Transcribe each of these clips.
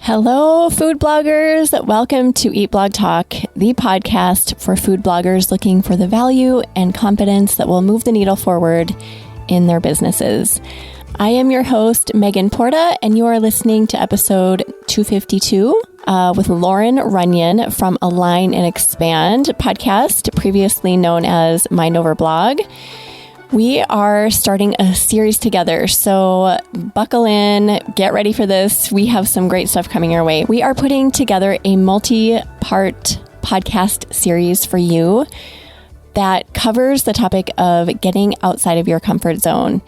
Hello, food bloggers. Welcome to Eat Blog Talk, the podcast for food bloggers looking for the value and confidence that will move the needle forward in their businesses. I am your host, Megan Porta, and you are listening to episode 252 with Loren Runion from Align and Expand podcast, previously known as Mind Over Blog. We are starting a series together, so buckle in, get ready for this. We have some great stuff coming your way. We are putting together a multi-part podcast series for you that covers the topic of getting outside of your comfort zone.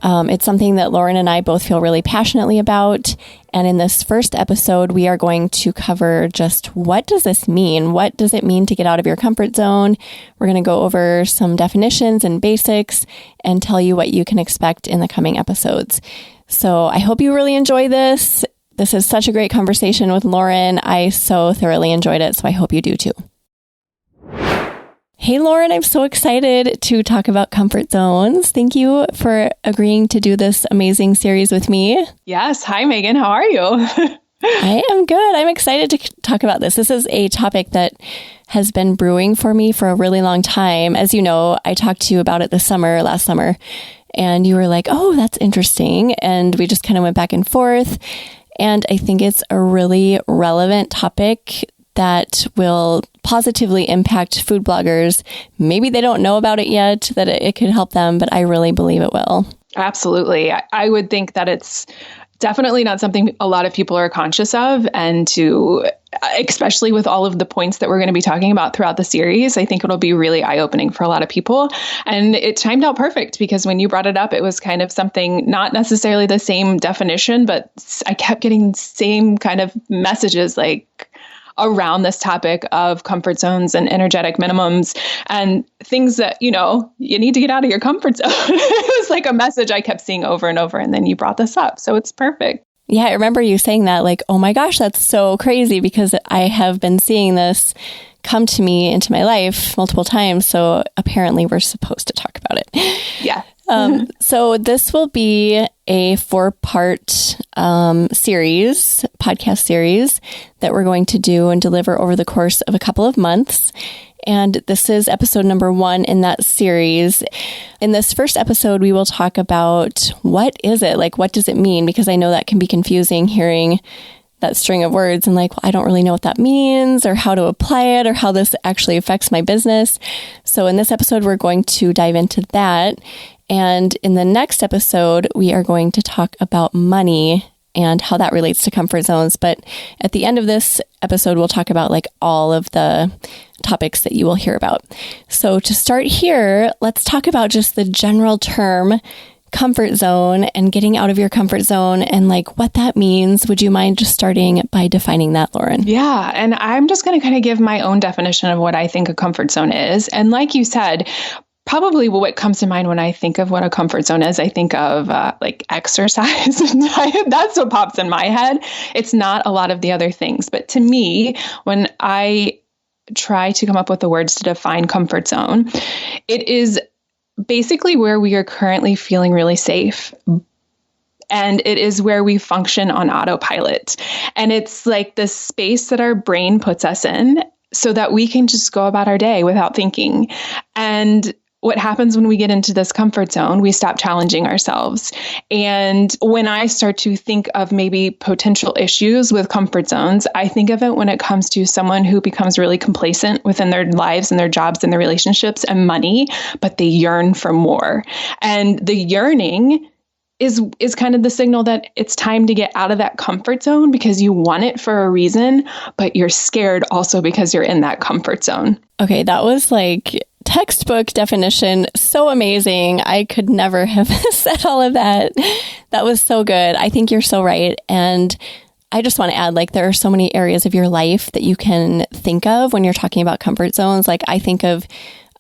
It's something that Loren and I both feel really passionately about. And in this first episode, we are going to cover just what does this mean? What does it mean to get out of your comfort zone? We're going to go over some definitions and basics and tell you what you can expect in the coming episodes. So I hope you really enjoy this. This is such a great conversation with Loren. I so thoroughly enjoyed it, so I hope you do too. Hey, Loren, I'm so excited to talk about comfort zones. Thank you for agreeing to do this amazing series with me. Yes. Hi, Megan. How are you? I am good. I'm excited to talk about this. This is a topic that has been brewing for me for a really long time. As you know, I talked to you about it last summer, and you were like, oh, that's interesting. And we just kind of went back and forth. And I think it's a really relevant topic that will positively impact food bloggers. Maybe they don't know about it yet, that it could help them, but I really believe it will. Absolutely. I would think that it's definitely not something a lot of people are conscious of, and especially with all of the points that we're going to be talking about throughout the series, I think it'll be really eye-opening for a lot of people. And it timed out perfect because when you brought it up, it was kind of something, not necessarily the same definition, but I kept getting the same kind of messages around this topic of comfort zones and energetic minimums and things that, you need to get out of your comfort zone. It was like a message I kept seeing over and over. And then you brought this up. So it's perfect. Yeah, I remember you saying that, oh my gosh, that's so crazy, because I have been seeing this come to me into my life multiple times. So apparently we're supposed to talk about it. Yeah. So this will be a 4-part podcast series that we're going to do and deliver over the course of a couple of months. And this is episode number 1 in that series. In this first episode, we will talk about what is it? What does it mean? Because I know that can be confusing hearing that string of words and I don't really know what that means or how to apply it or how this actually affects my business. So in this episode, we're going to dive into that. And in the next episode, we are going to talk about money and how that relates to comfort zones. But at the end of this episode, we'll talk about all of the topics that you will hear about. So to start here, let's talk about just the general term comfort zone and getting out of your comfort zone and what that means. Would you mind just starting by defining that, Loren? Yeah. And I'm just going to kind of give my own definition of what I think a comfort zone is. And like you said, probably what comes to mind when I think of what a comfort zone is, I think of exercise and diet. That's what pops in my head. It's not a lot of the other things. But to me, when I try to come up with the words to define comfort zone, it is basically where we are currently feeling really safe. And it is where we function on autopilot. And it's the space that our brain puts us in so that we can just go about our day without thinking. And what happens when we get into this comfort zone, we stop challenging ourselves. And when I start to think of maybe potential issues with comfort zones, I think of it when it comes to someone who becomes really complacent within their lives and their jobs and their relationships and money, but they yearn for more. And the yearning is kind of the signal that it's time to get out of that comfort zone because you want it for a reason, but you're scared also because you're in that comfort zone. Okay, that was textbook definition. So amazing. I could never have said all of that. That was so good. I think you're so right. And I just want to add, there are so many areas of your life that you can think of when you're talking about comfort zones. I think of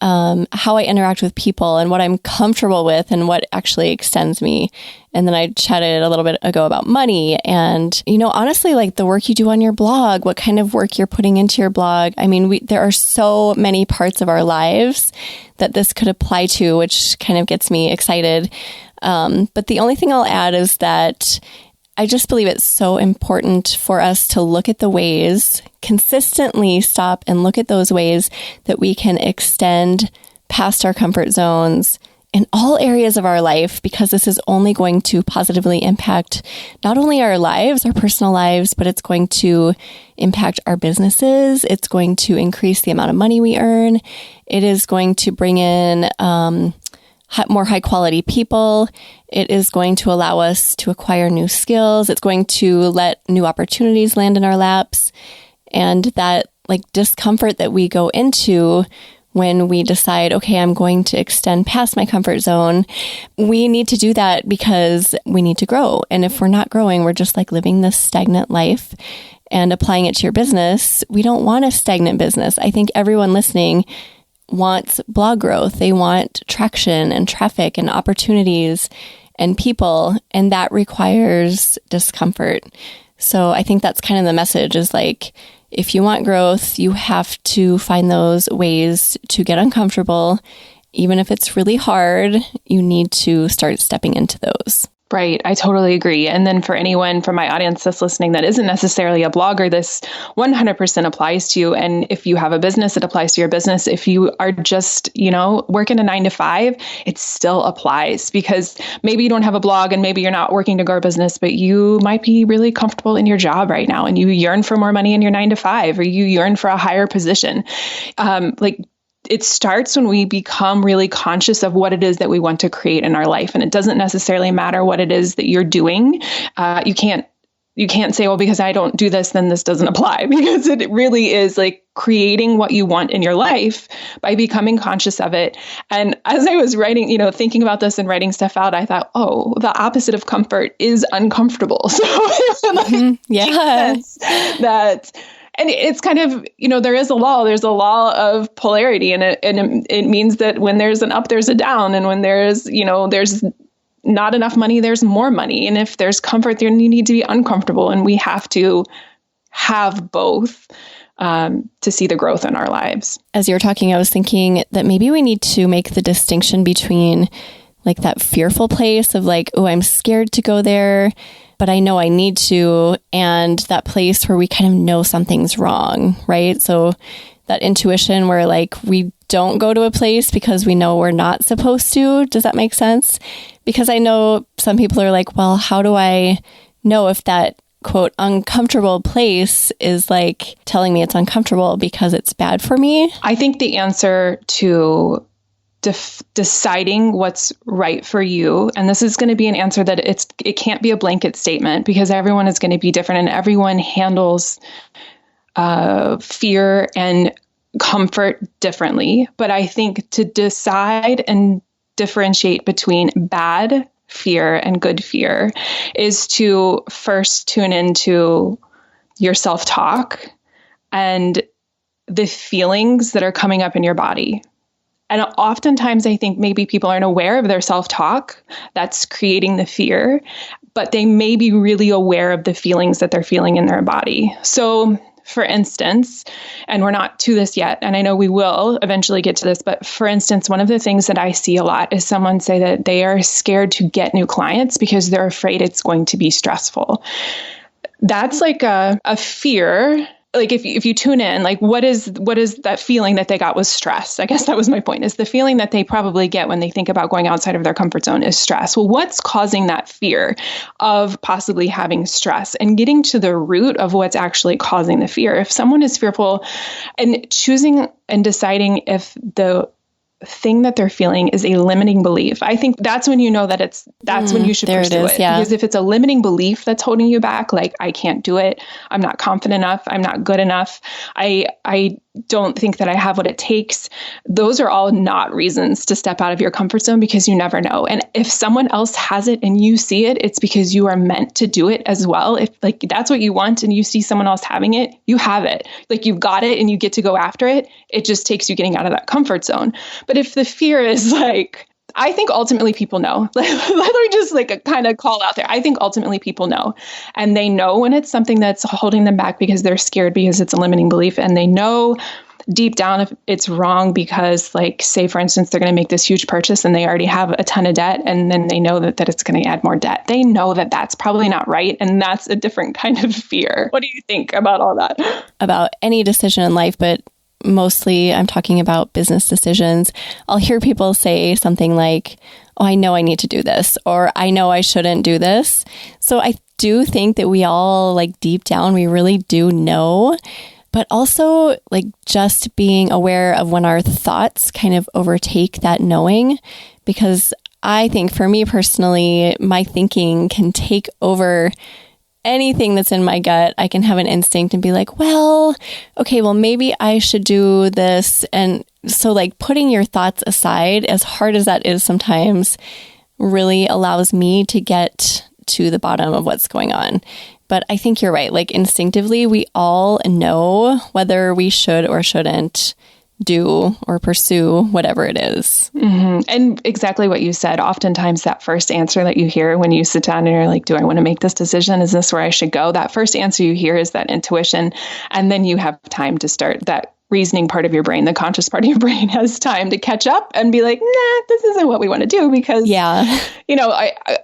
how I interact with people and what I'm comfortable with and what actually extends me. And then I chatted a little bit ago about money and, honestly, the work you do on your blog, what kind of work you're putting into your blog. I mean, there are so many parts of our lives that this could apply to, which kind of gets me excited. But the only thing I'll add is that I just believe it's so important for us to look at the ways, consistently stop and look at those ways that we can extend past our comfort zones in all areas of our life, because this is only going to positively impact not only our lives, our personal lives, but it's going to impact our businesses. It's going to increase the amount of money we earn. It is going to bring in more high quality people. It is going to allow us to acquire new skills. It's going to let new opportunities land in our laps. And that discomfort that we go into when we decide, okay, I'm going to extend past my comfort zone, we need to do that because we need to grow. And if we're not growing, we're just living this stagnant life. And applying it to your business, we don't want a stagnant business. I think everyone listening wants blog growth. They want traction and traffic and opportunities and people, and that requires discomfort. So I think that's kind of the message is if you want growth, you have to find those ways to get uncomfortable. Even if it's really hard, you need to start stepping into those. Right. I totally agree. And then for anyone from my audience that's listening that isn't necessarily a blogger, this 100% applies to you. And if you have a business, it applies to your business. If you are just, working a 9 to 5, it still applies, because maybe you don't have a blog and maybe you're not working to grow a business, but you might be really comfortable in your job right now and you yearn for more money in your 9 to 5, or you yearn for a higher position. It starts when we become really conscious of what it is that we want to create in our life. And it doesn't necessarily matter what it is that you're doing. You can't say, well, because I don't do this, then this doesn't apply, because it really is creating what you want in your life by becoming conscious of it. And as I was writing, thinking about this and writing stuff out, I thought, oh, the opposite of comfort is uncomfortable. So that. And it's kind of, there's a law of polarity, and it means that when there's an up, there's a down. And when there's not enough money, there's more money. And if there's comfort, then you need to be uncomfortable. And we have to have both to see the growth in our lives. As you were talking, I was thinking that maybe we need to make the distinction between that fearful place of oh, I'm scared to go there, but I know I need to, and that place where we kind of know something's wrong, right? So that intuition where we don't go to a place because we know we're not supposed to. Does that make sense? Because I know some people are well, how do I know if that quote uncomfortable place is telling me it's uncomfortable because it's bad for me? I think the answer to deciding what's right for you. And this is going to be an answer that it can't be a blanket statement, because everyone is going to be different and everyone handles fear and comfort differently. But I think to decide and differentiate between bad fear and good fear is to first tune into your self-talk and the feelings that are coming up in your body. And oftentimes I think maybe people aren't aware of their self-talk that's creating the fear, but they may be really aware of the feelings that they're feeling in their body. So for instance, and we're not to this yet, and I know we will eventually get to this, but for instance, one of the things that I see a lot is someone say that they are scared to get new clients because they're afraid it's going to be stressful. That's a fear. If you tune in, what is that feeling that they got was stress? I guess that was my point, is the feeling that they probably get when they think about going outside of their comfort zone is stress. Well, what's causing that fear of possibly having stress, and getting to the root of what's actually causing the fear? If someone is fearful and choosing and deciding if the thing that they're feeling is a limiting belief, I think that's when you know that that's when you should pursue it. Yeah. Because if it's a limiting belief that's holding you back, I can't do it, I'm not confident enough, I'm not good enough, I don't think that I have what it takes. Those are all not reasons to step out of your comfort zone, because you never know. And if someone else has it and you see it, it's because you are meant to do it as well. If that's what you want and you see someone else having it, you have it. You've got it and you get to go after it. It just takes you getting out of that comfort zone. But if the fear is I think ultimately people know. Let me just kind of call out there. I think ultimately people know, and they know when it's something that's holding them back because they're scared because it's a limiting belief, and they know deep down, if it's wrong because, like, say, for instance, they're going to make this huge purchase and they already have a ton of debt, and then they know that it's going to add more debt. They know that that's probably not right. And that's a different kind of fear. What do you think about all that? About any decision in life, but mostly I'm talking about business decisions. I'll hear people say something like, oh, I know I need to do this, or I know I shouldn't do this. So I do think that we all, like, deep down, we really do know. But also, like, just being aware of when our thoughts kind of overtake that knowing, because I think for me personally, my thinking can take over anything that's in my gut. I can have an instinct and be like, well, okay, well, maybe I should do this. And so, like, putting your thoughts aside, as hard as that is sometimes, really allows me to get to the bottom of what's going on. But I think you're right. Like, instinctively, we all know whether we should or shouldn't do or pursue whatever it is. Mm-hmm. And exactly what you said. Oftentimes that first answer that you hear when you sit down and you're like, do I want to make this decision? Is this where I should go? That first answer you hear is that intuition. And then you have time to start that reasoning part of your brain. The conscious part of your brain has time to catch up and be like, nah, this isn't what we want to do, because,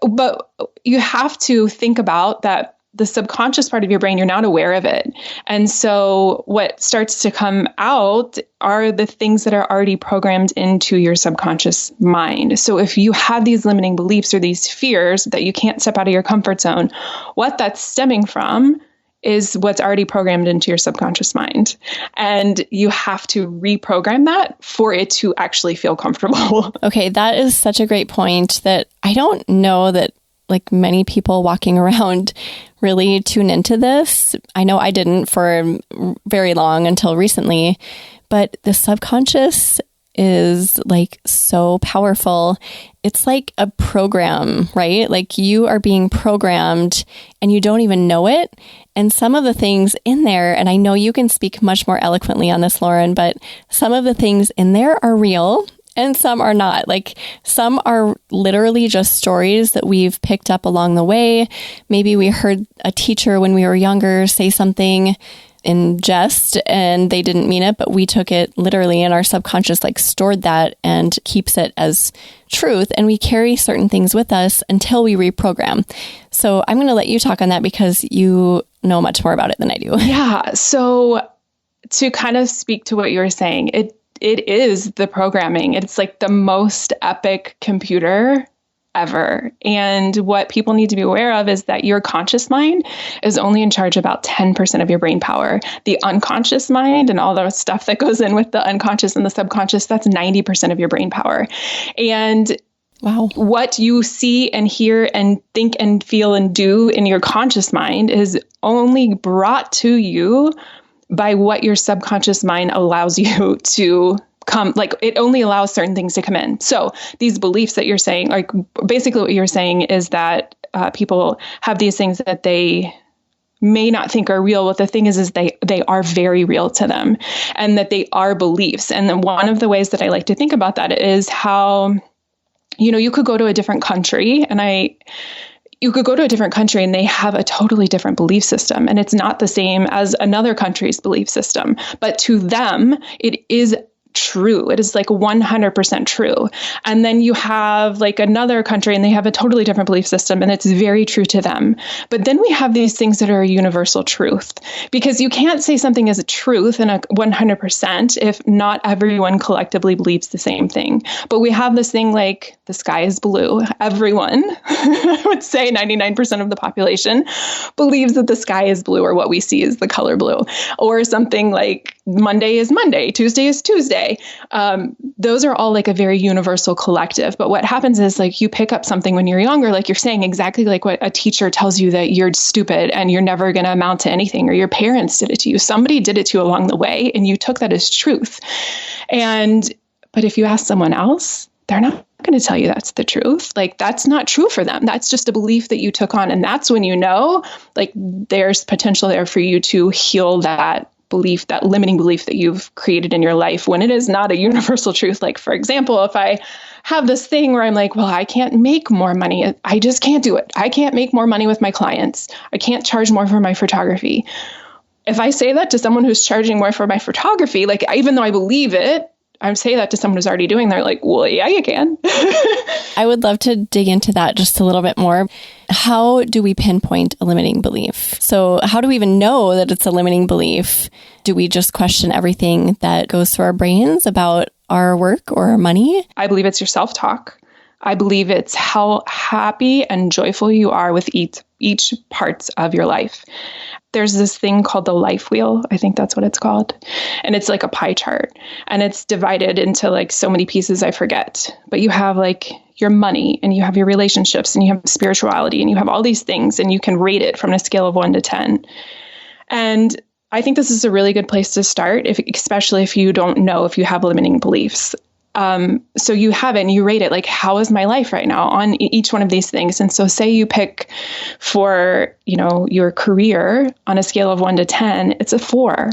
but you have to think about that. The subconscious part of your brain, you're not aware of it. And so what starts to come out are the things that are already programmed into your subconscious mind. So if you have these limiting beliefs or these fears that you can't step out of your comfort zone, what that's stemming from is what's already programmed into your subconscious mind. And you have to reprogram that for it to actually feel comfortable. Okay, that is such a great point that I don't know that, like, many people walking around really tune into this. I know I didn't for very long until recently, but the subconscious is, like, so powerful. It's like a program, right? Like, you are being programmed and you don't even know it. And some of the things in there, and I know you can speak much more eloquently on this, Loren, but some of the things in there are real. And some are not. Like, some are literally just stories that we've picked up along the way. Maybe we heard a teacher when we were younger say something in jest and they didn't mean it, but we took it literally, and our subconscious, like, stored that and keeps it as truth. And we carry certain things with us until we reprogram. So I'm going to let you talk on that because you know much more about it than I do. Yeah. So to kind of speak to what you were saying, it is the programming. It's like the most epic computer ever. And what people need to be aware of is that your conscious mind is only in charge about 10% of your brain power. The unconscious mind and all the stuff that goes in with the unconscious and the subconscious, that's 90% of your brain power. And wow, what you see and hear and think and feel and do in your conscious mind is only brought to you by what your subconscious mind allows you to come, like, it only allows certain things to come in. So these beliefs that you're saying, like, basically what you're saying is that people have these things that they may not think are real. What the thing is they are very real to them, and that they are beliefs. And then one of the ways that I like to think about that is how, you could go to a different country you could go to a different country and they have a totally different belief system, and it's not the same as another country's belief system, but to them, it is true. It is like 100% true. And then you have, like, another country and they have a totally different belief system and it's very true to them. But then we have these things that are a universal truth, because you can't say something is a truth and a 100% if not everyone collectively believes the same thing. But we have this thing like the sky is blue. Everyone, I would say 99% of the population believes that the sky is blue, or what we see is the color blue, or something like Monday is Monday, Tuesday is Tuesday. Those are all like a very universal collective. But what happens is, like, you pick up something when you're younger, like you're saying, exactly like what a teacher tells you, that you're stupid and you're never going to amount to anything, or your parents did it to you. Somebody did it to you along the way and you took that as truth. But if you ask someone else, they're not going to tell you that's the truth. Like, that's not true for them. That's just a belief that you took on. And that's when like, there's potential there for you to heal that belief, that limiting belief that you've created in your life, when it is not a universal truth. Like, for example, if I have this thing where I'm like, well, I can't make more money. I just can't do it. I can't make more money with my clients. I can't charge more for my photography. if I say that to someone who's charging more for my photography, like even though I believe it, I would say that to someone who's already doing, they're like, well, yeah, you can. I would love to dig into that just a little bit more. How do we pinpoint a limiting belief? So how do we even know that it's a limiting belief? Do we just question everything that goes through our brains about our work or our money? I believe it's your self-talk. I believe it's how happy and joyful you are with each parts of your life. There's this thing called the life wheel. I think that's what it's called. And it's like a pie chart. And it's divided into like so many pieces I forget. But you have like your money and you have your relationships and you have spirituality and you have all these things and you can rate it from a scale of 1 to 10. And I think this is a really good place to start, especially if you don't know if you have limiting beliefs. So you have it and you rate it like, how is my life right now on each one of these things? And so say you pick for, your career on a scale of 1 to 10, it's a 4.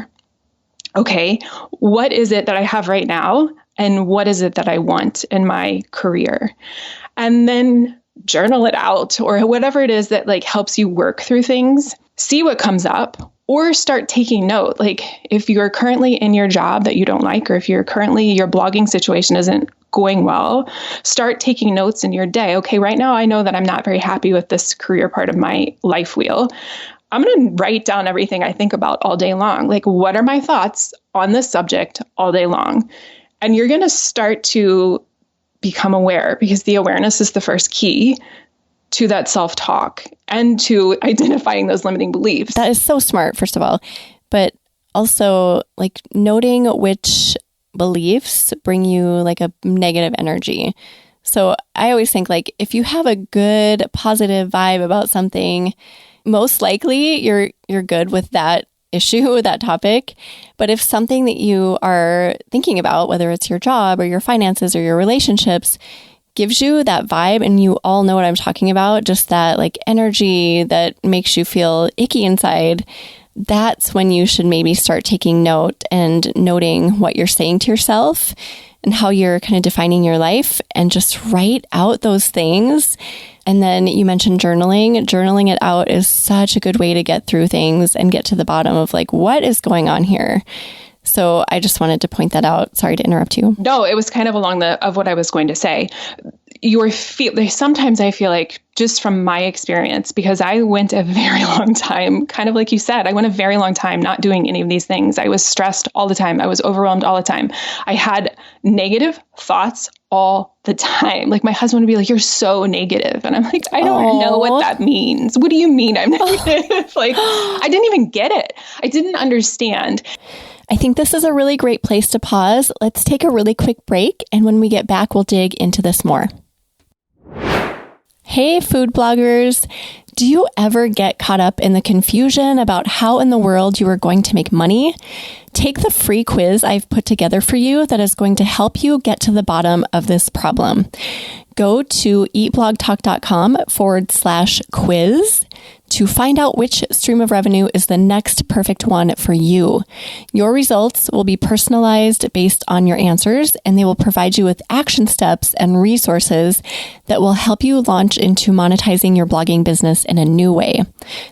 Okay, what is it that I have right now? And what is it that I want in my career? And then journal it out or whatever it is that like helps you work through things, see what comes up. Or start taking note. Like if you're currently in your job that you don't like, or if your blogging situation isn't going well, start taking notes in your day. Okay, right now I know that I'm not very happy with this career part of my life wheel. I'm going to write down everything I think about all day long. Like what are my thoughts on this subject all day long? And you're going to start to become aware, because the awareness is the first key to that self-talk and to identifying those limiting beliefs. That is so smart, first of all. But also like noting which beliefs bring you like a negative energy. So I always think like if you have a good positive vibe about something, most likely you're good with that issue, that topic. But if something that you are thinking about, whether it's your job or your finances or your relationships, gives you that vibe, and you all know what I'm talking about, just that like energy that makes you feel icky inside, that's when you should maybe start taking note and noting what you're saying to yourself and how you're kind of defining your life, and just write out those things. And then you mentioned journaling. Journaling it out is such a good way to get through things and get to the bottom of like, what is going on here? So I just wanted to point that out. Sorry to interrupt you. No, it was kind of along of what I was going to say. Sometimes I feel like, just from my experience, because I went a very long time, kind of like you said, I went a very long time not doing any of these things. I was stressed all the time. I was overwhelmed all the time. I had negative thoughts all the time. Like my husband would be like, you're so negative. And I'm like, I don't know what that means. What do you mean I'm negative? Like, I didn't even get it. I didn't understand. I think this is a really great place to pause. Let's take a really quick break. And when we get back, we'll dig into this more. Hey, food bloggers. Do you ever get caught up in the confusion about how in the world you are going to make money? Take the free quiz I've put together for you that is going to help you get to the bottom of this problem. Go to eatblogtalk.com/quiz to find out which stream of revenue is the next perfect one for you. Your results will be personalized based on your answers, and they will provide you with action steps and resources that will help you launch into monetizing your blogging business in a new way.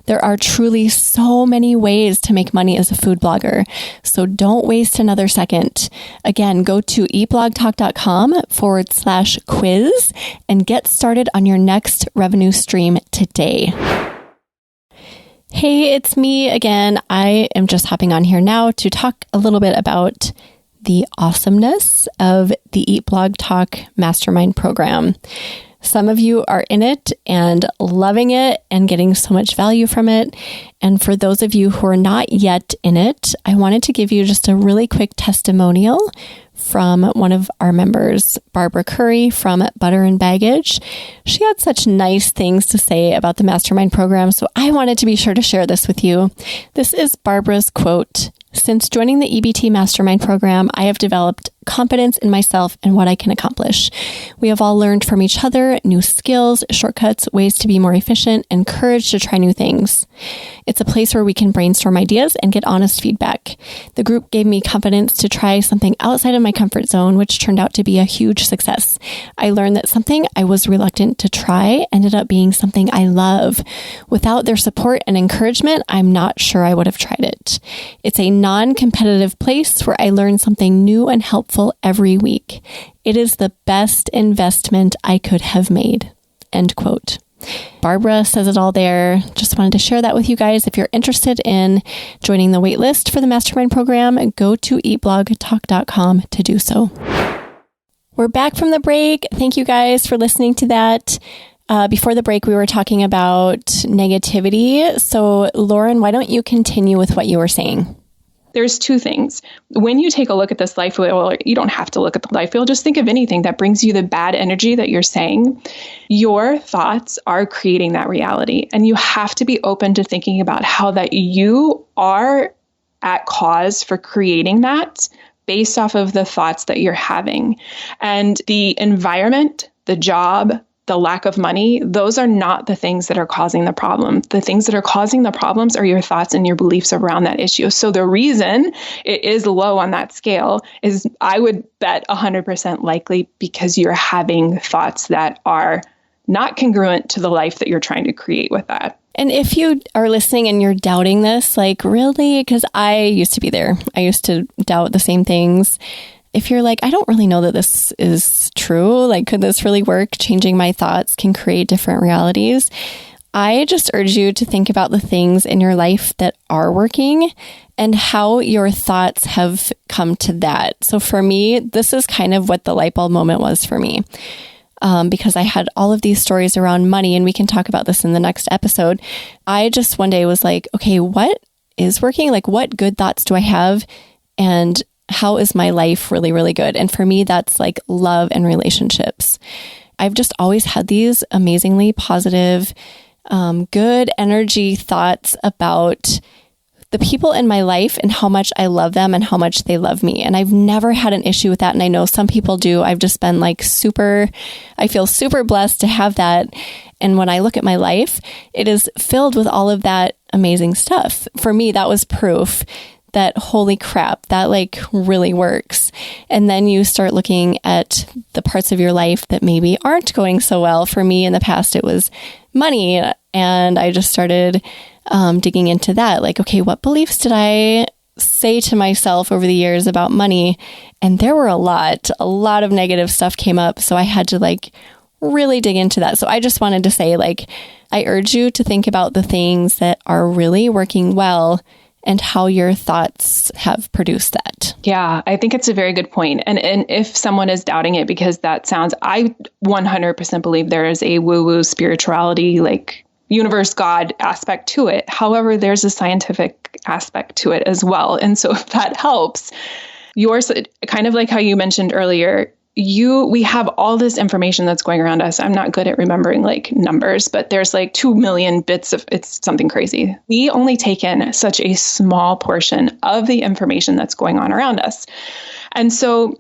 There are truly so many ways to make money as a food blogger, so don't waste another second. Again, go to eatblogtalk.com/quiz and get started on your next revenue stream today. Hey, it's me again. I am just hopping on here now to talk a little bit about the awesomeness of the Eat Blog Talk Mastermind program. Some of you are in it and loving it and getting so much value from it. And for those of you who are not yet in it, I wanted to give you just a really quick testimonial from one of our members, Barbara Curry from Butter and Baggage. She had such nice things to say about the mastermind program, so I wanted to be sure to share this with you. This is Barbara's quote: "Since joining the EBT Mastermind program, I have developed confidence in myself and what I can accomplish. We have all learned from each other new skills, shortcuts, ways to be more efficient, and courage to try new things. It's a place where we can brainstorm ideas and get honest feedback. The group gave me confidence to try something outside of my comfort zone, which turned out to be a huge success. I learned that something I was reluctant to try ended up being something I love. Without their support and encouragement, I'm not sure I would have tried it. It's a non-competitive place where I learn something new and helpful every week. It is the best investment I could have made. End quote. Barbara says it all there. Just wanted to share that with you guys. If you're interested in joining the waitlist for the mastermind program, go to eatblogtalk.com to do so. We're back from the break. Thank you guys for listening to that. Before the break, we were talking about negativity. So Loren, why don't you continue with what you were saying? There's two things. When you take a look at this life wheel, or you don't have to look at the life wheel, just think of anything that brings you the bad energy that you're saying. Your thoughts are creating that reality. And you have to be open to thinking about how that you are at cause for creating that based off of the thoughts that you're having. And the environment, the job, the lack of money, those are not the things that are causing the problem. The things that are causing the problems are your thoughts and your beliefs around that issue. So the reason it is low on that scale is, I would bet 100% likely because you're having thoughts that are not congruent to the life that you're trying to create with that. And if you are listening and you're doubting this, like, really? Because I used to be there. I used to doubt the same things. If you're like, I don't really know that this is true, like, could this really work? Changing my thoughts can create different realities. I just urge you to think about the things in your life that are working and how your thoughts have come to that. So for me, this is kind of what the light bulb moment was for me. Because I had all of these stories around money, and we can talk about this in the next episode. I just one day was like, okay, what is working? Like, what good thoughts do I have? And how is my life really, really good? And for me, that's like love and relationships. I've just always had these amazingly positive, good energy thoughts about the people in my life and how much I love them and how much they love me. And I've never had an issue with that. And I know some people do. I've just been like I feel super blessed to have that. And when I look at my life, it is filled with all of that amazing stuff. For me, that was proof that, holy crap, that like really works. And then you start looking at the parts of your life that maybe aren't going so well. For me in the past, it was money. And I just started digging into that. Like, okay, what beliefs did I say to myself over the years about money? And there were a lot of negative stuff came up. So I had to like really dig into that. So I just wanted to say, like, I urge you to think about the things that are really working well and how your thoughts have produced that. Yeah, I think it's a very good point. And if someone is doubting it, because that sounds, I 100% believe there is a woo-woo spirituality, like universe, God aspect to it. However, there's a scientific aspect to it as well. And so if that helps, yours, kind of like how you mentioned earlier, we have all this information that's going around us. I'm not good at remembering like numbers, but there's like 2 million bits of, it's something crazy. We only take in such a small portion of the information that's going on around us. And so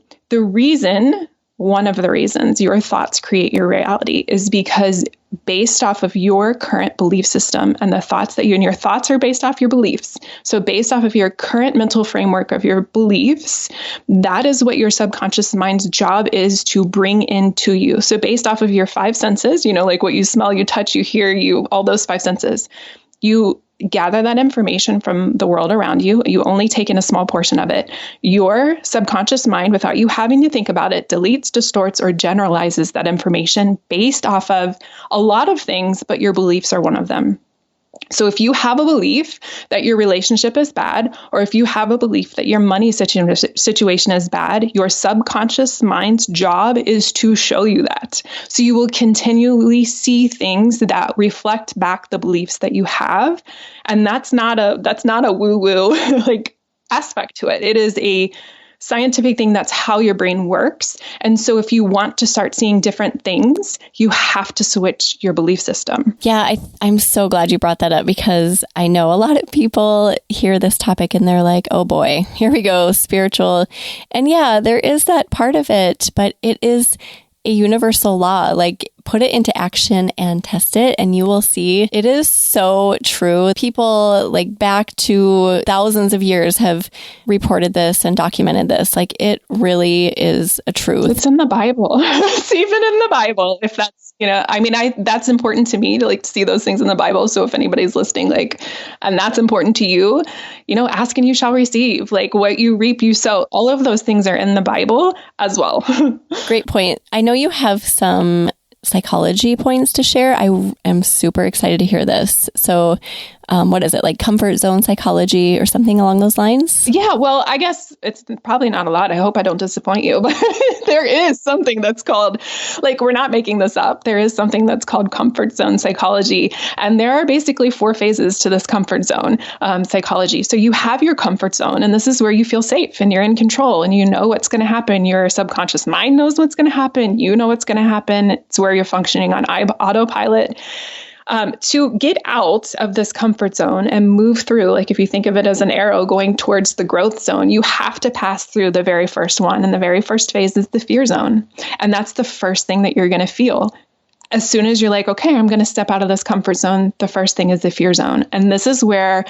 one of the reasons your thoughts create your reality is because based off of your current belief system and the thoughts that and your thoughts are based off your beliefs. So based off of your current mental framework of your beliefs, that is what your subconscious mind's job is to bring into you. So based off of your 5 senses, like what you smell, you touch, you hear, all those 5 senses, you gather that information from the world around you. You only take in a small portion of it. Your subconscious mind, without you having to think about it, deletes, distorts, or generalizes that information based off of a lot of things, but your beliefs are one of them. So if you have a belief that your relationship is bad, or if you have a belief that your money situation is bad, your subconscious mind's job is to show you that. So you will continually see things that reflect back the beliefs that you have. And that's not a woo-woo like aspect to it. It is a scientific thing. That's how your brain works. And so if you want to start seeing different things, you have to switch your belief system. Yeah, I'm so glad you brought that up, because I know a lot of people hear this topic and they're like, oh boy, here we go, spiritual. And yeah, there is that part of it, but it is a universal law. Like, put it into action and test it, and you will see it is so true. People like back to thousands of years have reported this and documented this. Like, it really is a truth. It's in the Bible. It's even in the Bible. If that's, that's important to me to like see those things in the Bible. So if anybody's listening, like, and that's important to you, ask and you shall receive. Like, what you reap, you sow. All of those things are in the Bible as well. Great point. I know you have some psychology points to share. I am super excited to hear this. So what is it, like comfort zone psychology or something along those lines? Yeah, well, I guess it's probably not a lot. I hope I don't disappoint you, but there is something that's called, like, we're not making this up. There is something that's called comfort zone psychology. And there are basically 4 phases to this comfort zone psychology. So you have your comfort zone, and this is where you feel safe and you're in control and you know what's going to happen. Your subconscious mind knows what's going to happen. You know what's going to happen. It's where you're functioning on autopilot. To get out of this comfort zone and move through, like if you think of it as an arrow going towards the growth zone, you have to pass through the very first one. And the very first phase is the fear zone. And that's the first thing that you're going to feel. As soon as you're like, okay, I'm going to step out of this comfort zone, the first thing is the fear zone. And this is where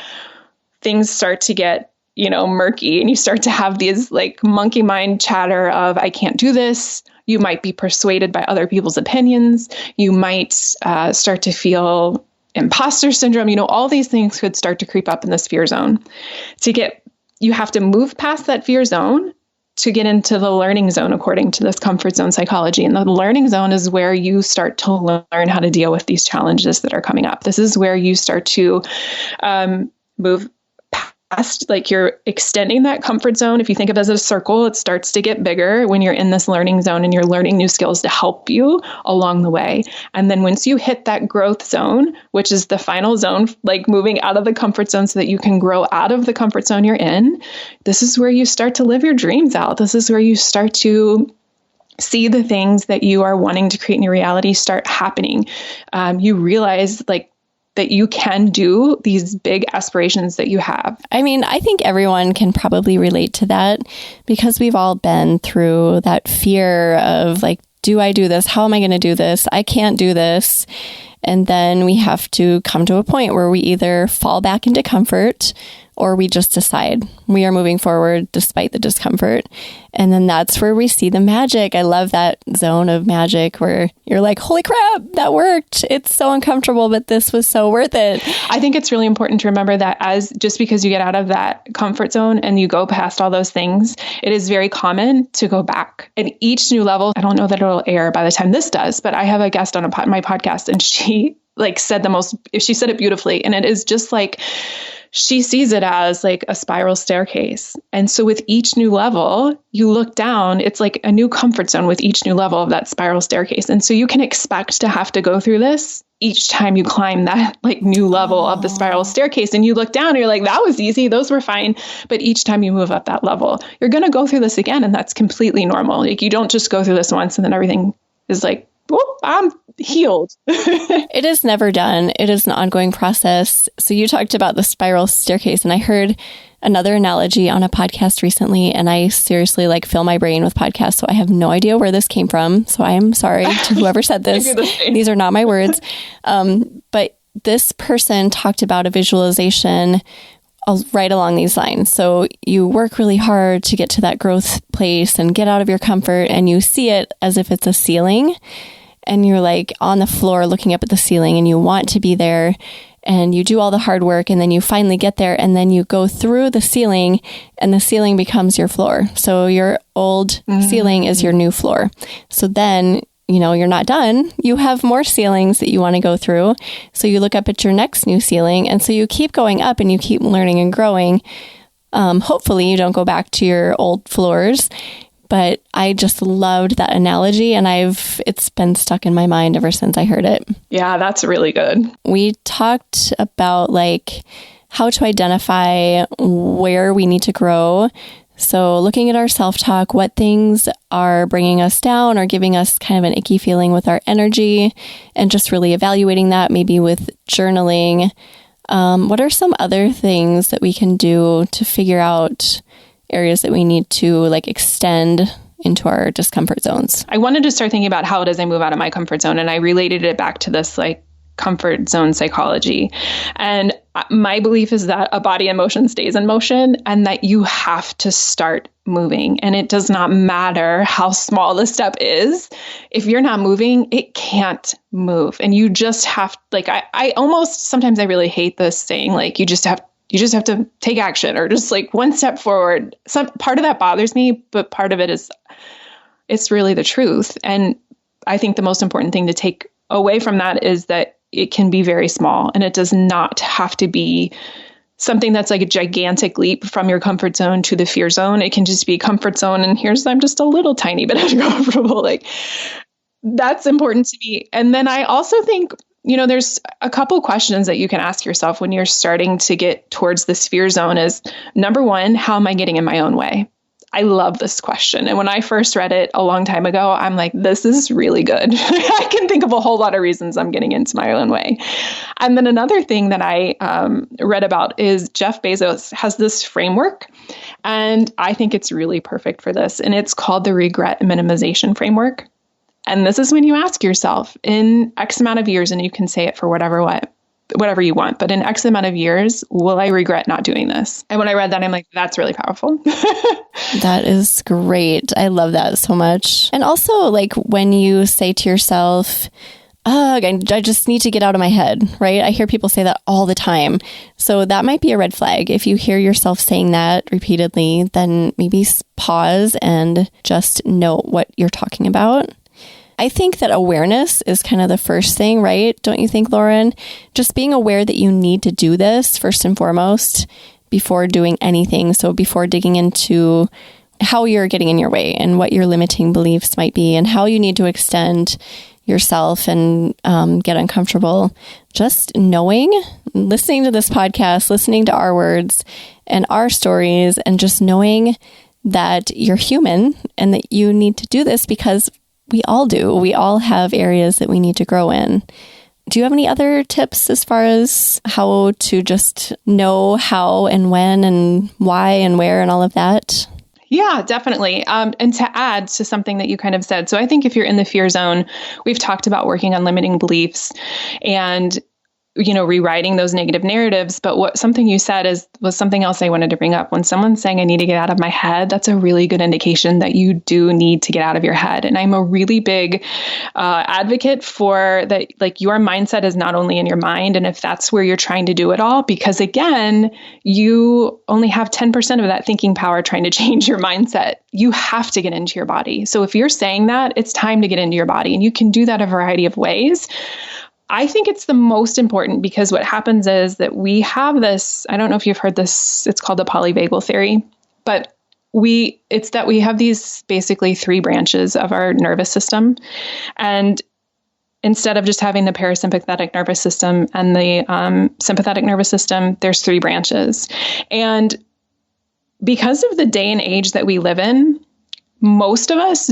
things start to get, murky, and you start to have these like monkey mind chatter of, I can't do this. You might be persuaded by other people's opinions. You might start to feel imposter syndrome. All these things could start to creep up in this fear zone. You have to move past that fear zone to get into the learning zone, according to this comfort zone psychology. And the learning zone is where you start to learn how to deal with these challenges that are coming up. This is where you start to move past, like you're extending that comfort zone. If you think of it as a circle, it starts to get bigger when you're in this learning zone and you're learning new skills to help you along the way. And then once you hit that growth zone, which is the final zone, like moving out of the comfort zone so that you can grow out of the comfort zone you're in, this is where you start to live your dreams out. This is where you start to see the things that you are wanting to create in your reality start happening. You realize that you can do these big aspirations that you have. I mean, I think everyone can probably relate to that, because we've all been through that fear of like, do I do this? How am I going to do this? I can't do this. And then we have to come to a point where we either fall back into comfort or we just decide we are moving forward despite the discomfort. And then that's where we see the magic. I love that zone of magic where you're like, holy crap, that worked. It's so uncomfortable, but this was so worth it. I think it's really important to remember that just because you get out of that comfort zone and you go past all those things, it is very common to go back. And each new level, I don't know that it'll air by the time this does, but I have a guest on my podcast, and she said it beautifully. And it is just like, she sees it as like a spiral staircase. And so with each new level, you look down, it's like a new comfort zone with each new level of that spiral staircase. And so you can expect to have to go through this each time you climb that like new level of the spiral staircase. And you look down and you're like, that was easy. Those were fine. But each time you move up that level, you're going to go through this again. And that's completely normal. Like, you don't just go through this once and then everything is like, well, I'm healed. It is never done. It is an ongoing process. So you talked about the spiral staircase, and I heard another analogy on a podcast recently, and I seriously fill my brain with podcasts. So I have no idea where this came from. So I am sorry to whoever said this. These are not my words. But this person talked about a visualization right along these lines. So you work really hard to get to that growth place and get out of your comfort, and you see it as if it's a ceiling, and you're like on the floor looking up at the ceiling, and you want to be there, and you do all the hard work, and then you finally get there, and then you go through the ceiling, and the ceiling becomes your floor. So your old ceiling is your new floor. So then you're not done. You have more ceilings that you want to go through. So you look up at your next new ceiling. And so you keep going up and you keep learning and growing. Hopefully you don't go back to your old floors. But I just loved that analogy, and it's been stuck in my mind ever since I heard it. Yeah, that's really good. We talked about how to identify where we need to grow. So looking at our self-talk, what things are bringing us down or giving us kind of an icky feeling with our energy, and just really evaluating that, maybe with journaling. What are some other things that we can do to figure out areas that we need to like extend into our discomfort zones? I wanted to start thinking about how does I move out of my comfort zone? And I related it back to this like comfort zone psychology. And my belief is that a body in motion stays in motion, and that you have to start moving. And it does not matter how small the step is. If you're not moving, it can't move. And you just have, like, I almost, sometimes I really hate this saying, like, you just have to take action, or just like one step forward. Some part of that bothers me, but part of it is, it's really the truth. And I think the most important thing to take away from that is that it can be very small, and it does not have to be something that's like a gigantic leap from your comfort zone to the fear zone. It can just be comfort zone, and I'm just a little tiny bit uncomfortable. Like, that's important to me. And then I also think, there's a couple questions that you can ask yourself when you're starting to get towards this fear zone is, number one, how am I getting in my own way? I love this question. And when I first read it a long time ago, I'm like, this is really good. I can think of a whole lot of reasons I'm getting into my own way. And then another thing that I read about is Jeff Bezos has this framework, and I think it's really perfect for this. And it's called the regret minimization framework. And this is when you ask yourself, in X amount of years, and you can say it for whatever you want, but in X amount of years, will I regret not doing this? And when I read that, I'm like, that's really powerful. That is great. I love that so much. And also, like, when you say to yourself, I just need to get out of my head, right? I hear people say that all the time. So that might be a red flag. If you hear yourself saying that repeatedly, then maybe pause and just note what you're talking about. I think that awareness is kind of the first thing, right? Don't you think, Loren? Just being aware that you need to do this first and foremost before doing anything. So before digging into how you're getting in your way and what your limiting beliefs might be and how you need to extend yourself and get uncomfortable. Just knowing, listening to this podcast, listening to our words and our stories, and just knowing that you're human and that you need to do this because we all do. We all have areas that we need to grow in. Do you have any other tips as far as how to just know how and when and why and where and all of that? Yeah, definitely. And to add to something that you kind of said, so I think if you're in the fear zone, we've talked about working on limiting beliefs and rewriting those negative narratives. But something you said was something else I wanted to bring up. When someone's saying, I need to get out of my head, that's a really good indication that you do need to get out of your head. And I'm a really big advocate for that. Like, your mindset is not only in your mind. And if that's where you're trying to do it all, because again, you only have 10% of that thinking power trying to change your mindset. You have to get into your body. So if you're saying that, it's time to get into your body, and you can do that a variety of ways. I think it's the most important, because what happens is that we have this, I don't know if you've heard this, it's called the polyvagal theory, but it's that we have these basically three branches of our nervous system. And instead of just having the parasympathetic nervous system and the sympathetic nervous system, there's three branches. And because of the day and age that we live in, most of us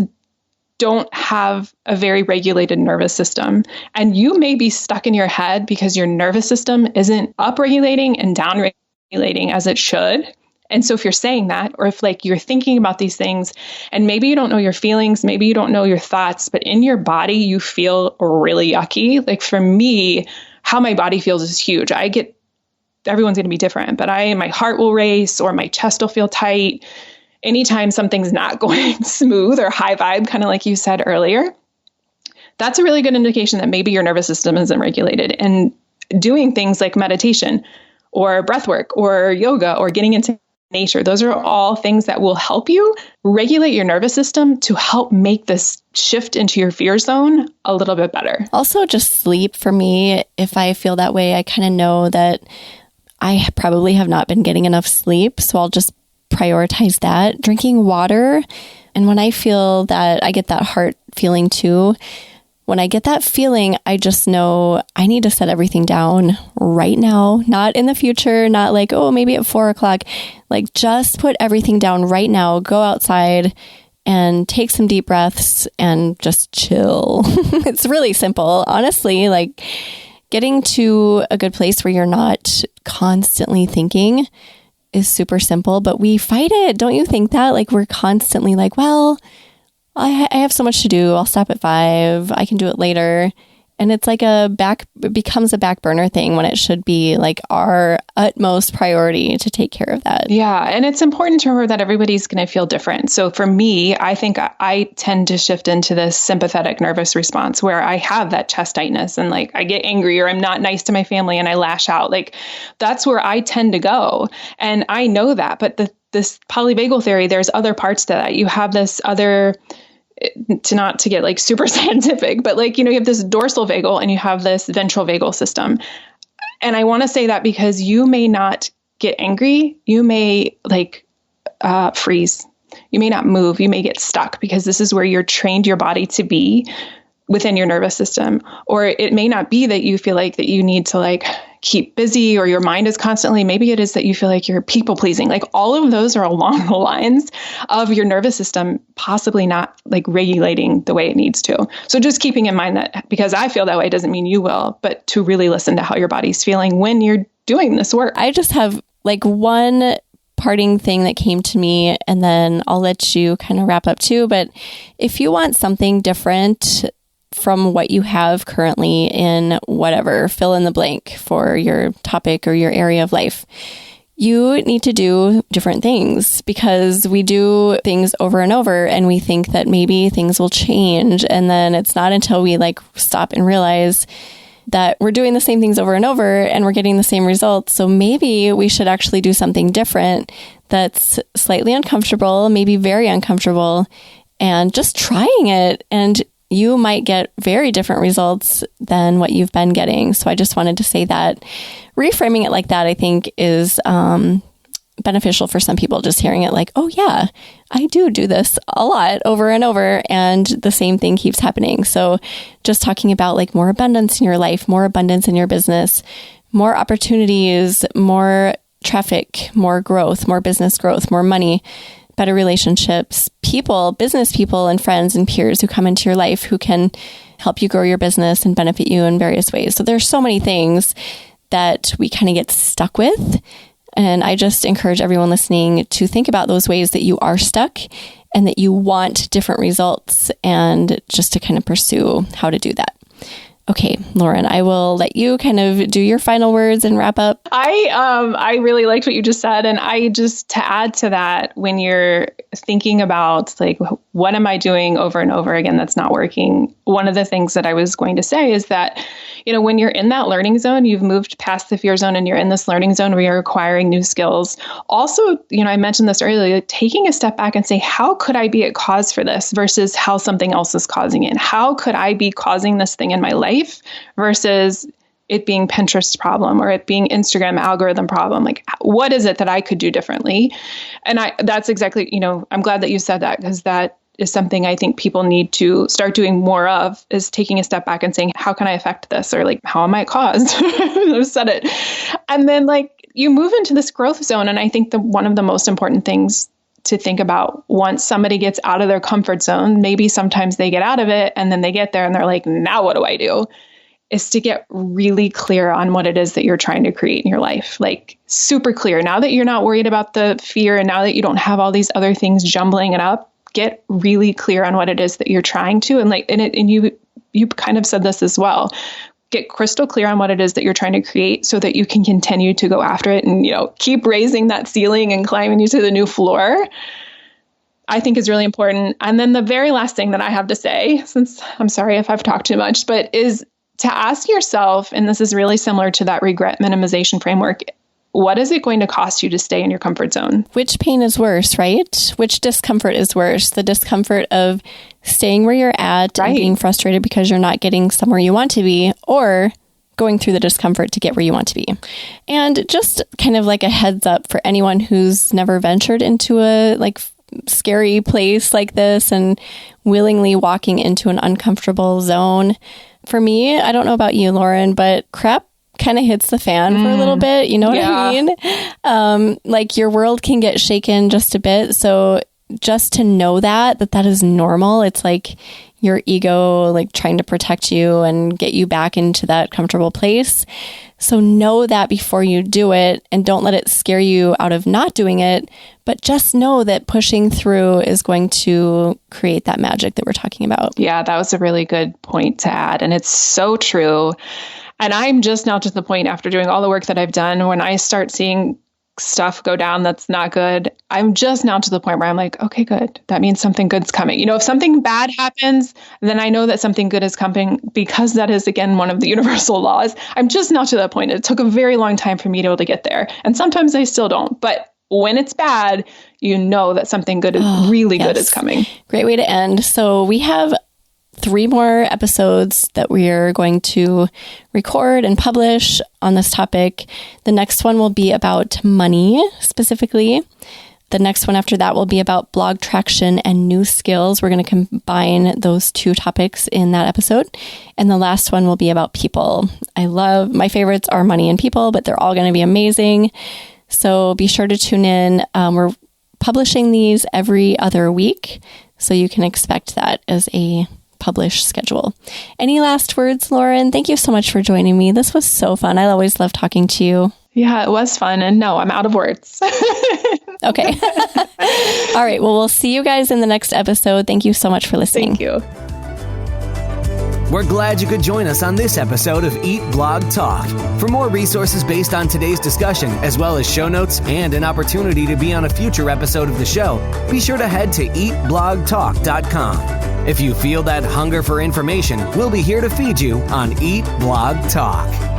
don't have a very regulated nervous system. And you may be stuck in your head because your nervous system isn't upregulating and downregulating as it should. And so if you're saying that, or if like you're thinking about these things and maybe you don't know your feelings, maybe you don't know your thoughts, but in your body, you feel really yucky. Like for me, how my body feels is huge. Everyone's going to be different, but my heart will race or my chest will feel tight. Anytime something's not going smooth or high vibe, kind of like you said earlier, that's a really good indication that maybe your nervous system isn't regulated. And doing things like meditation or breath work or yoga or getting into nature, those are all things that will help you regulate your nervous system to help make this shift into your fear zone a little bit better. Also, just sleep for me. If I feel that way, I kind of know that I probably have not been getting enough sleep. So I'll just prioritize that. Drinking water. And when I feel that, I get that heart feeling too. when I get that feeling, I just know I need to set everything down right now, not in the future, not like, oh, maybe at 4:00. Like, just put everything down right now, go outside and take some deep breaths and just chill. It's really simple. Honestly, like getting to a good place where you're not constantly thinking is super simple, but we fight it. Don't you think that? Like, we're constantly like, well, I have so much to do. I'll stop at 5. I can do it later. And it's like it becomes a back burner thing when it should be like our utmost priority to take care of that. Yeah. And it's important to remember that everybody's going to feel different. So for me, I think I tend to shift into this sympathetic nervous response where I have that chest tightness and like I get angry or I'm not nice to my family and I lash out. Like that's where I tend to go. And I know that. But this polyvagal theory, there's other parts to that. You have this other, not to get like super scientific, but like, you have this dorsal vagal and you have this ventral vagal system. And I want to say that because you may not get angry, you may like freeze, you may not move, you may get stuck because this is where you're trained your body to be within your nervous system. Or it may not be that you feel like that you need to like keep busy or your mind is constantly, maybe it is that you feel like you're people pleasing. Like all of those are along the lines of your nervous system possibly not like regulating the way it needs to. So just keeping in mind that because I feel that way doesn't mean you will, but to really listen to how your body's feeling when you're doing this work. I just have like one parting thing that came to me and then I'll let you kind of wrap up too. But if you want something different from what you have currently in whatever, fill in the blank for your topic or your area of life, you need to do different things because we do things over and over and we think that maybe things will change. And then it's not until we like stop and realize that we're doing the same things over and over and we're getting the same results. So maybe we should actually do something different that's slightly uncomfortable, maybe very uncomfortable, and just trying it. And you might get very different results than what you've been getting. So I just wanted to say that reframing it like that, I think is beneficial for some people, just hearing it like, oh yeah, I do this a lot over and over and the same thing keeps happening. So just talking about like more abundance in your life, more abundance in your business, more opportunities, more traffic, more growth, more business growth, more money, better relationships, people, business people and friends and peers who come into your life who can help you grow your business and benefit you in various ways. So there's so many things that we kind of get stuck with. And I just encourage everyone listening to think about those ways that you are stuck and that you want different results and just to kind of pursue how to do that. Okay, Loren, I will let you kind of do your final words and wrap up. I really liked what you just said. And I just, to add to that, when you're thinking about like, what am I doing over and over again that's not working? One of the things that I was going to say is that, when you're in that learning zone, you've moved past the fear zone and you're in this learning zone where you're acquiring new skills. Also, I mentioned this earlier, taking a step back and say, how could I be at cause for this versus how something else is causing it? How could I be causing this thing in my life versus it being Pinterest's problem or it being Instagram algorithm problem? Like, what is it that I could do differently? And that's exactly, I'm glad that you said that because that is something I think people need to start doing more of, is taking a step back and saying, how can I affect this? Or like, how am I caused? I've said it. And then like you move into this growth zone. And I think one of the most important things to think about once somebody gets out of their comfort zone, maybe sometimes they get out of it and then they get there and they're like, now what do I do? Is to get really clear on what it is that you're trying to create in your life. Like super clear. Now that you're not worried about the fear and now that you don't have all these other things jumbling it up, get really clear on what it is that you're trying to. And you kind of said this as well. Get crystal clear on what it is that you're trying to create so that you can continue to go after it and, keep raising that ceiling and climbing into the new floor, I think is really important. And then the very last thing that I have to say, since I'm sorry if I've talked too much, but is to ask yourself, and this is really similar to that regret minimization framework, what is it going to cost you to stay in your comfort zone? Which pain is worse, right? Which discomfort is worse? The discomfort of staying where you're at and being frustrated because you're not getting somewhere you want to be, or going through the discomfort to get where you want to be. And just kind of like a heads up for anyone who's never ventured into a scary place like this and willingly walking into an uncomfortable zone. For me, I don't know about you, Loren, but crap kind of hits the fan for a little bit. You know what I mean? Like your world can get shaken just a bit. So just to know that is normal. It's like your ego like trying to protect you and get you back into that comfortable place. So know that before you do it, and don't let it scare you out of not doing it, but just know that pushing through is going to create that magic that we're talking about. Yeah, that was a really good point to add. And it's so true. And I'm just now to the point after doing all the work that I've done, when I start seeing stuff go down that's not good, I'm just now to the point where I'm like, okay, good. That means something good's coming. If something bad happens, then I know that something good is coming, because that is, again, one of the universal laws. I'm just now to that point. It took a very long time for me to be able to get there. And sometimes I still don't. But when it's bad, you know that something good is good is coming. Great way to end. So we have 3 more episodes that we are going to record and publish on this topic. The next one will be about money specifically. The next one after that will be about blog traction and new skills. We're going to combine those 2 topics in that episode. And the last one will be about people. My favorites are money and people, but they're all going to be amazing. So be sure to tune in. We're publishing these every other week, so you can expect that as a published schedule. Any last words, Loren? Thank you so much for joining me. This was so fun. I always love talking to you. Yeah, it was fun. And no, I'm out of words. Okay. All right. Well, we'll see you guys in the next episode. Thank you so much for listening. Thank you. We're glad you could join us on this episode of Eat Blog Talk. For more resources based on today's discussion, as well as show notes and an opportunity to be on a future episode of the show, be sure to head to eatblogtalk.com. If you feel that hunger for information, we'll be here to feed you on Eat Blog Talk.